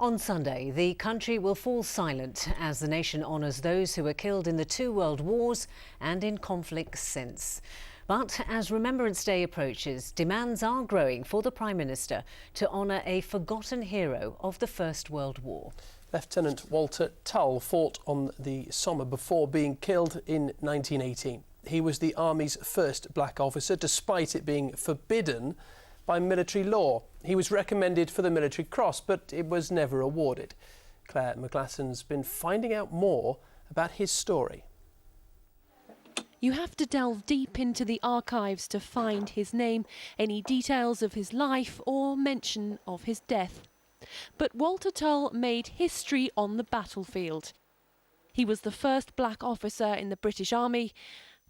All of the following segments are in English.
On Sunday, the country will fall silent as the nation honours those who were killed in the two world wars and in conflicts since. But as Remembrance Day approaches, demands are growing for the Prime Minister to honour a forgotten hero of the First World War. Lieutenant Walter Tull fought on the Somme before being killed in 1918. He was the Army's first black officer, despite it being forbidden by military law. He was recommended for the Military Cross, but it was never awarded. Claire McGlasson's been finding out more about his story. You have to delve deep into the archives to find his name, any details of his life or mention of his death. But Walter Tull made history on the battlefield. He was the first black officer in the British Army,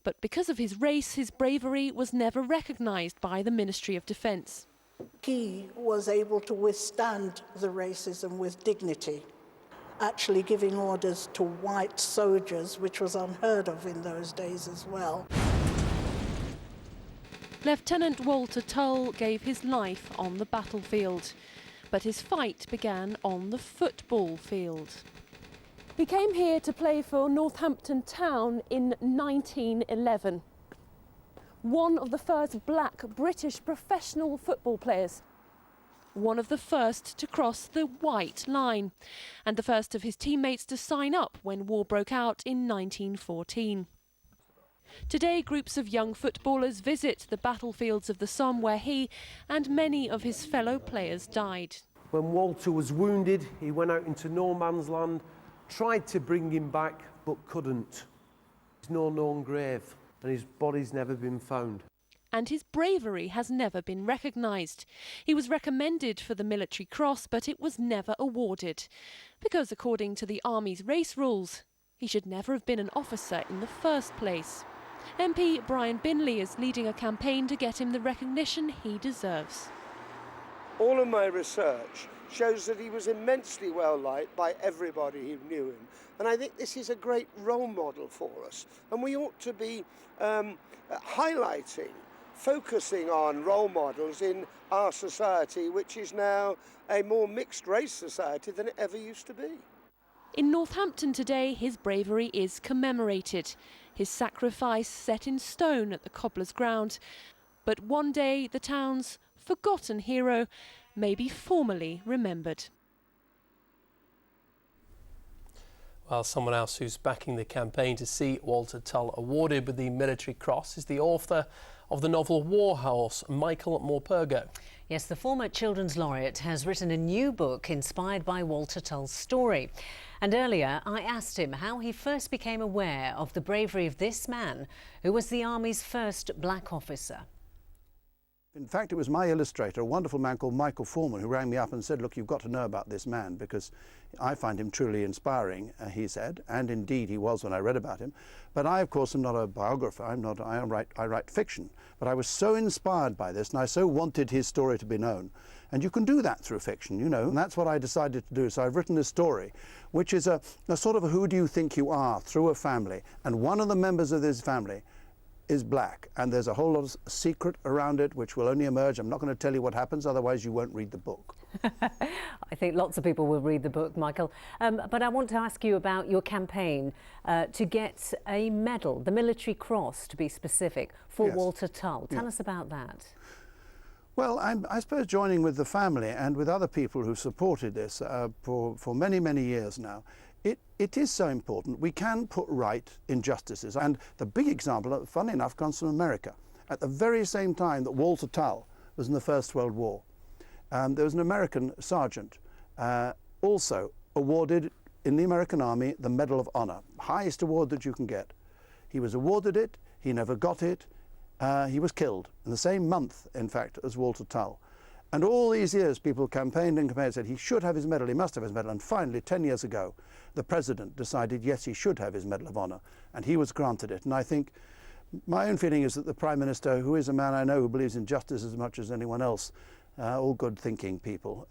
but because of his race, his bravery was never recognised by the Ministry of Defence. He was able to withstand the racism with dignity, actually giving orders to white soldiers, which was unheard of in those days as well. Lieutenant Walter Tull gave his life on the battlefield, but his fight began on the football field. He came here to play for Northampton Town in 1911. One of the first black British professional football players. One of the first to cross the white line, and the first of his teammates to sign up when war broke out in 1914. Today, groups of young footballers visit the battlefields of the Somme where he and many of his fellow players died. When Walter was wounded, he went out into no man's land, tried to bring him back, but couldn't. There's no known grave, and his body's never been found. And his bravery has never been recognised. He was recommended for the Military Cross, but it was never awarded. Because according to the Army's race rules, he should never have been an officer in the first place. MP Brian Binley is leading a campaign to get him the recognition he deserves. All of my research shows that he was immensely well liked by everybody who knew him. And I think this is a great role model for us. And we ought to be highlighting, focusing on role models in our society, which is now a more mixed race society than it ever used to be. In Northampton today, his bravery is commemorated, his sacrifice set in stone at the Cobbler's Ground. But one day, the town's forgotten hero may be formally remembered. Well, someone else who's backing the campaign to see Walter Tull awarded with the Military Cross is the author of the novel Warhorse, Michael Morpurgo. Yes, the former Children's Laureate has written a new book inspired by Walter Tull's story. And earlier, I asked him how he first became aware of the bravery of this man, who was the Army's first black officer. In fact, it was my illustrator, a wonderful man called Michael Foreman, who rang me up and said, look, you've got to know about this man because I find him truly inspiring, he said, and indeed he was when I read about him. But I, of course, am not a biographer. I write fiction. But I was so inspired by this, and I so wanted his story to be known. And you can do that through fiction, you know, and that's what I decided to do. So I've written this story, which is a sort of a who do you think you are through a family. And one of the members of this family is black, and there's a whole lot of secret around it which will only emerge. I'm not going to tell you what happens, otherwise you won't read the book. I think lots of people will read the book, Michael. But I want to ask you about your campaign to get a medal, the Military Cross to be specific, for Walter Tull. Tell us about that. Well, I suppose joining with the family and with other people who supported this for many, many years now, it is so important. We can put right injustices. And the big example, funny enough, comes from America. At the very same time that Walter Tull was in the First World War, there was an American sergeant also awarded in the American Army the Medal of Honor, highest award that you can get. He was awarded it, he never got it, he was killed in the same month, in fact, as Walter Tull. And all these years people campaigned and said he should have his medal, he must have his medal. And finally, 10 years ago, the President decided, yes, he should have his Medal of Honor, and he was granted it. And I think my own feeling is that the Prime Minister, who is a man I know who believes in justice as much as anyone else, all good thinking people,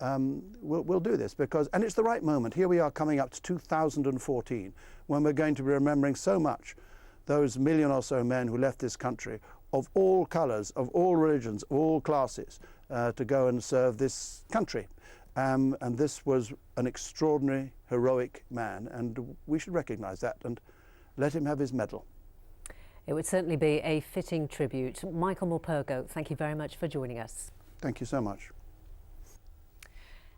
will do this because, and it's the right moment. Here we are coming up to 2014 when we're going to be remembering so much those million or so men who left this country of all colours, of all religions, of all classes, to go and serve this country. And this was an extraordinary, heroic man, and we should recognise that and let him have his medal. It would certainly be a fitting tribute. Michael Morpurgo, thank you very much for joining us. Thank you so much.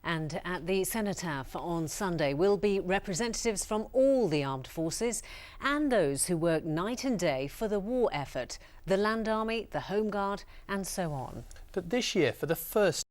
And at the Cenotaph on Sunday will be representatives from all the armed forces and those who work night and day for the war effort, the Land Army, the Home Guard and so on. But this year, for the first